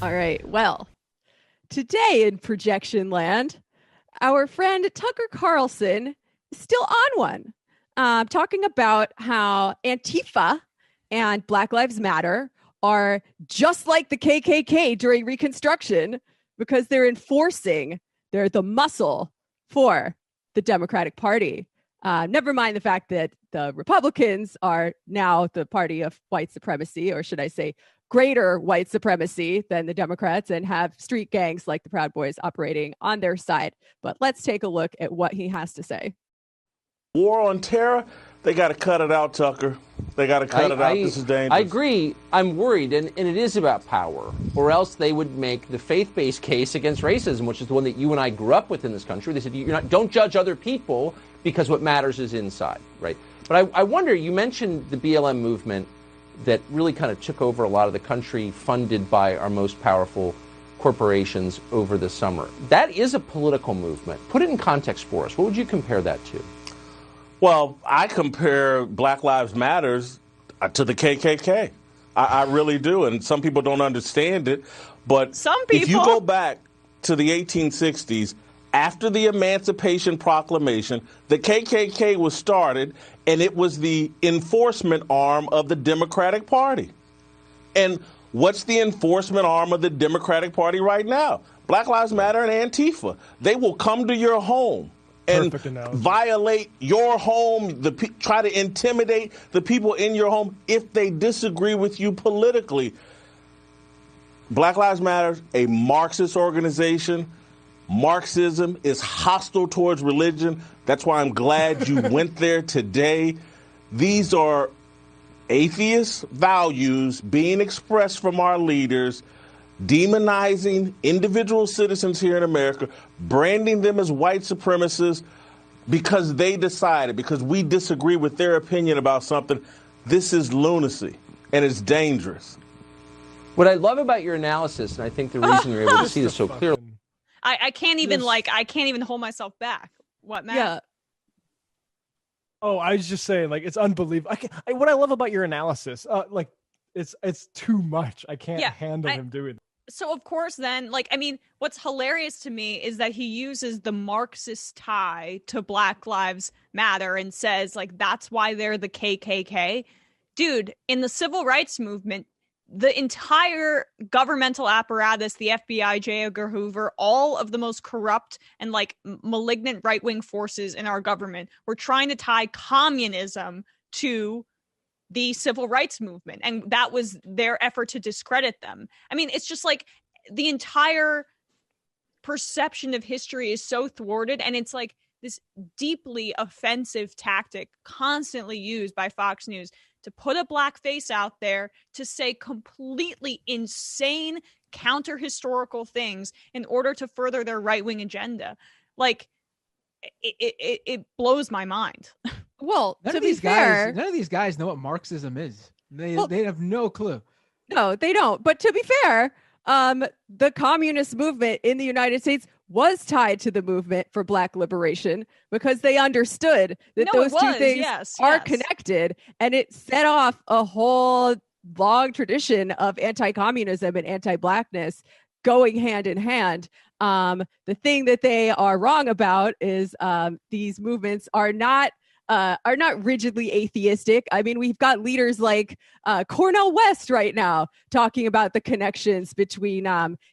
All right. Well, today in Projection Land, our friend Tucker Carlson is still on one, talking about how Antifa and Black Lives Matter are just like the KKK during Reconstruction because they're they're the muscle for the Democratic Party. Never mind the fact that the Republicans are now the party of white supremacy, or should I say greater white supremacy than the Democrats, and have street gangs like the Proud Boys operating on their side. But let's take a look at what he has to say. War on terror, they got to cut it out, Tucker. They got to cut it out. This is dangerous. I agree. I'm worried, and it is about power, or else they would make the faith-based case against racism, which is the one that you and I grew up with in this country. They said, don't judge other people because what matters is inside, right? But I wonder, you mentioned the BLM movement that really kind of took over a lot of the country, funded by our most powerful corporations over the summer. That is a political movement. Put it in context for us. What would you compare that to? Well, I compare Black Lives Matters to the KKK. I really do, and some people don't understand it. But if you go back to the 1860s, after the Emancipation Proclamation, the KKK was started, and it was the enforcement arm of the Democratic Party. And what's the enforcement arm of the Democratic Party right now? Black Lives Matter and Antifa. They will come to your home and violate your home, try to intimidate the people in your home if they disagree with you politically. Black Lives Matter, a Marxist organization. Marxism is hostile towards religion. That's why I'm glad you went there today. These are atheist values being expressed from our leaders, demonizing individual citizens here in America, branding them as white supremacists because they decided, because we disagree with their opinion about something. This is lunacy, and it's dangerous. What I love about your analysis, and I think the reason you're able to see this so clearly, I can't even I can't even hold myself back. What, Matt? Yeah. Oh, I was just saying, it's unbelievable. What I love about your analysis, it's too much. I can't handle him doing that. So of course then, what's hilarious to me is that he uses the Marxist tie to Black Lives Matter and says, that's why they're the KKK. Dude, in the civil rights movement, the entire governmental apparatus, the FBI, J. Edgar Hoover, all of the most corrupt and malignant right-wing forces in our government were trying to tie communism to the civil rights movement. And that was their effort to discredit them. It's just the entire perception of history is so thwarted. And it's this deeply offensive tactic constantly used by Fox News to put a black face out there, to say completely insane counter-historical things in order to further their right-wing agenda. It blows my mind. Well, none of these guys know what Marxism is. They have no clue. No, they don't. But to be fair, the communist movement in the United States was tied to the movement for Black liberation because they understood that those two things are connected, and it set off a whole long tradition of anti-communism and anti-Blackness going hand in hand. The thing that they are wrong about is these movements are not rigidly atheistic. We've got leaders like Cornel West right now talking about the connections between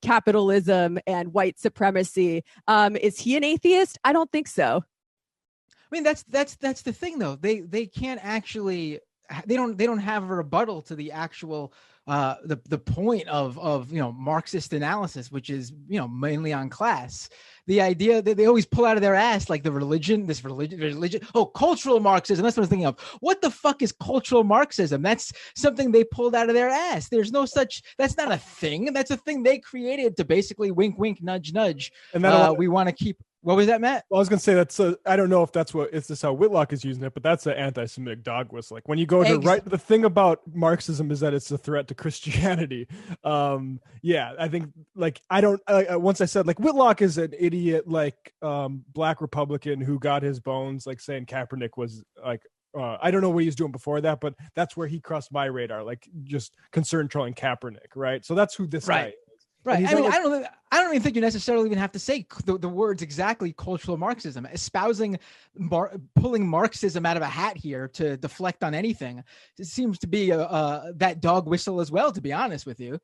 capitalism and white supremacy. Is he an atheist? I don't think so. That's the thing, though. They can't actually. They don't have a rebuttal to the actual the point of Marxist analysis, which is mainly on class. The idea that they always pull out of their ass, the religion. Oh, cultural Marxism. That's what I was thinking of. What the fuck is cultural Marxism? That's something they pulled out of their ass. There's no such. That's not a thing. That's a thing they created to basically wink, wink, nudge, nudge. And we want to keep. What was that, Matt? Well, I was going to say that's I don't know if that's how Whitlock is using it, but that's an anti-Semitic dog whistle. When you go to the thing about Marxism is that it's a threat to Christianity. I think once I said Whitlock is an idiot, black Republican who got his bones, saying Kaepernick was I don't know what he was doing before that, but that's where he crossed my radar, just concern trolling Kaepernick, right? So that's who this guy is. Right. I mean, I don't even think you necessarily even have to say the words exactly cultural Marxism. Espousing, pulling Marxism out of a hat here to deflect on anything, it seems to be that dog whistle as well, to be honest with you.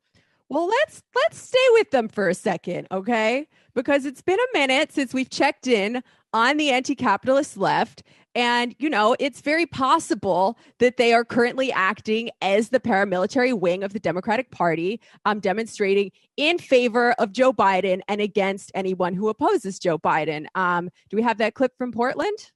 Well, let's stay with them for a second, okay? Because it's been a minute since we've checked in on the anti-capitalist left. And, it's very possible that they are currently acting as the paramilitary wing of the Democratic Party, demonstrating in favor of Joe Biden and against anyone who opposes Joe Biden. Do we have that clip from Portland?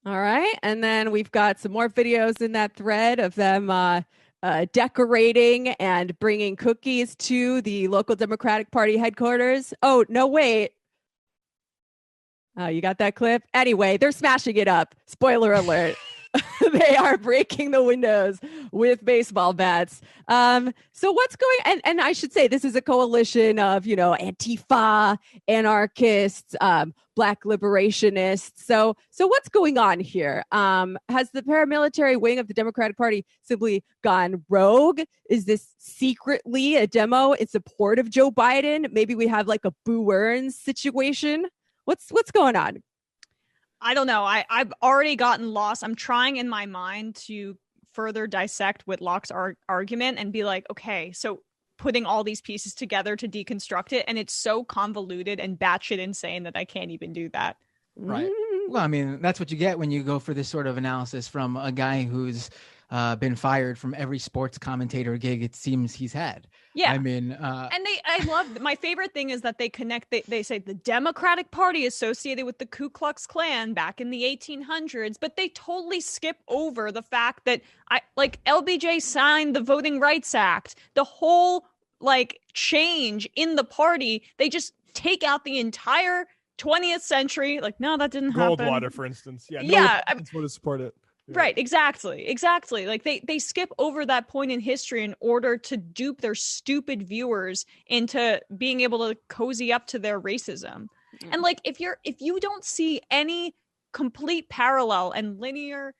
All right. And then we've got some more videos in that thread of them decorating and bringing cookies to the local Democratic Party headquarters. Oh, no, wait. Oh, you got that clip? Anyway, they're smashing it up. Spoiler alert. They are breaking the windows with baseball bats. So what's going, and I should say this is a coalition of, Antifa, anarchists, Black liberationists. So what's going on here? Has the paramilitary wing of the Democratic Party simply gone rogue? Is this secretly a demo in support of Joe Biden? Maybe we have like a Boo Earns situation. What's going on? I don't know. I've already gotten lost. I'm trying in my mind to further dissect Whitlock's argument and be like, okay, so putting all these pieces together to deconstruct it, and it's so convoluted and batshit insane that I can't even do that. Right. Well, I mean, that's what you get when you go for this sort of analysis from a guy who's been fired from every sports commentator gig it seems he's had. Yeah. I mean, and I love, my favorite thing is that they connect, they say the Democratic Party associated with the Ku Klux Klan back in the 1800s, but they totally skip over the fact that LBJ signed the Voting Rights Act, the whole change in the party. They just take out the entire 20th century. No, that didn't happen. Goldwater, for instance. Yeah. That's what to support it. Yeah. Right, exactly. They skip over that point in history in order to dupe their stupid viewers into being able to cozy up to their racism. Mm. And if you don't see any complete parallel and linear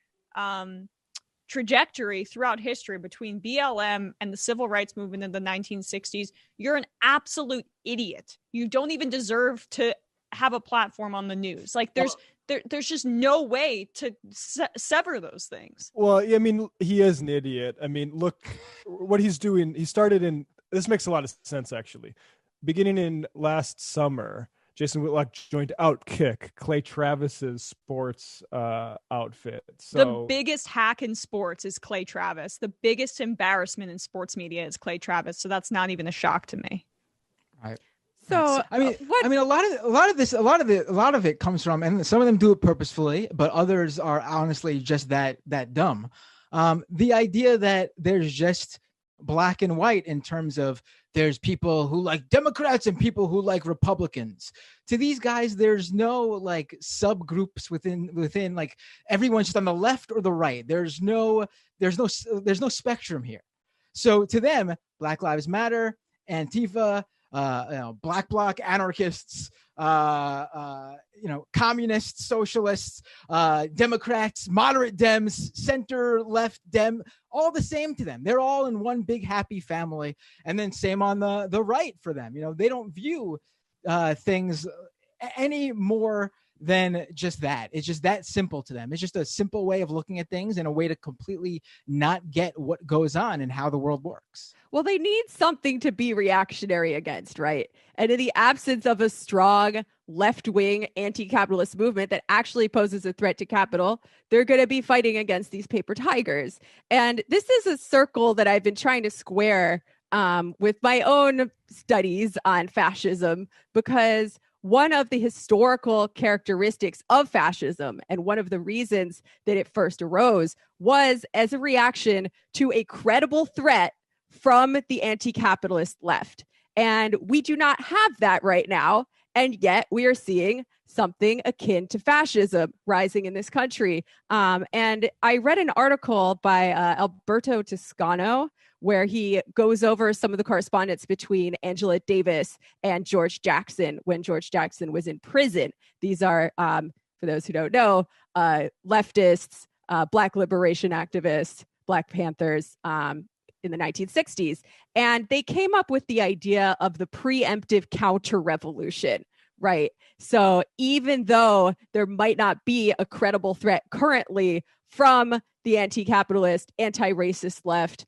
trajectory throughout history between BLM and the civil rights movement in the 1960s, you're an absolute idiot. You don't even deserve to have a platform on the news. There's just no way to sever those things. Well, I mean, he is an idiot. I mean, look what he's doing. He started in, this makes a lot of sense, actually. Beginning in last summer, Jason Whitlock joined Outkick, Clay Travis's sports outfit. So the biggest hack in sports is Clay Travis. The biggest embarrassment in sports media is Clay Travis. So that's not even a shock to me. Right. So a lot of it comes from, and some of them do it purposefully, but others are honestly just that dumb. The idea that there's just black and white in terms of there's people who like Democrats and people who like Republicans. To these guys, there's no subgroups within everyone's just on the left or the right. There's no spectrum here. So to them, Black Lives Matter, Antifa, Black Bloc, anarchists, communists, socialists, Democrats, moderate Dems, center left Dem, all the same to them. They're all in one big happy family. And then same on the right for them. They don't view things any more than just that. It's just that simple to them. It's just a simple way of looking at things and a way to completely not get what goes on and how the world works. Well, they need something to be reactionary against, right? And in the absence of a strong left-wing anti-capitalist movement that actually poses a threat to capital, they're going to be fighting against these paper tigers. And this is a circle that I've been trying to square with my own studies on fascism, because one of the historical characteristics of fascism and one of the reasons that it first arose was as a reaction to a credible threat from the anti-capitalist left. And we do not have that right now. And yet we are seeing something akin to fascism rising in this country. And I read an article by Alberto Toscano where he goes over some of the correspondence between Angela Davis and George Jackson when George Jackson was in prison. These are, for those who don't know, leftists, Black liberation activists, Black Panthers in the 1960s. And they came up with the idea of the preemptive counter-revolution, right? So even though there might not be a credible threat currently from the anti-capitalist, anti-racist left,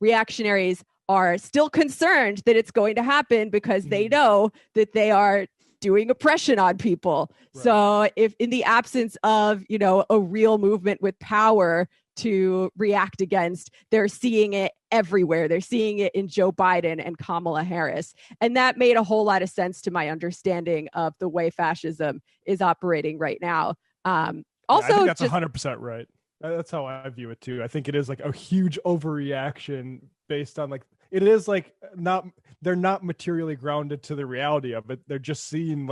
reactionaries are still concerned that it's going to happen because they know that they are doing oppression on people. Right. So if in the absence of, a real movement with power to react against, they're seeing it everywhere. They're seeing it in Joe Biden and Kamala Harris. And that made a whole lot of sense to my understanding of the way fascism is operating right now. Also, I think that's 100% right. That's how I view it too. I think it is like a huge overreaction based on they're not materially grounded to the reality of it. They're just seeing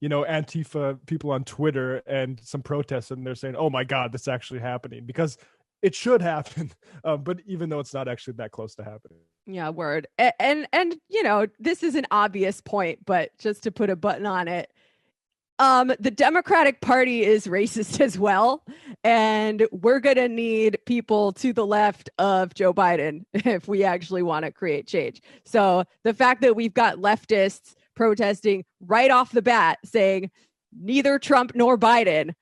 Antifa people on Twitter and some protests, and they're saying, oh my God, this is actually happening, because it should happen. But even though it's not actually that close to happening. Yeah, word. And this is an obvious point, but just to put a button on it, the Democratic Party is racist as well, and we're going to need people to the left of Joe Biden if we actually want to create change. So the fact that we've got leftists protesting right off the bat saying neither Trump nor Biden,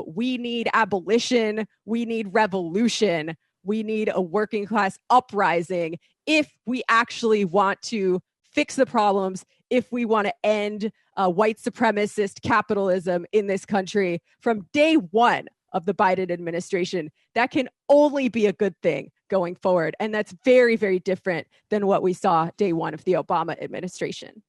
we need abolition, we need revolution, we need a working class uprising if we actually want to fix the problems, if we want to end white supremacist capitalism in this country from day one of the Biden administration. That can only be a good thing going forward. And that's very, very different than what we saw day one of the Obama administration.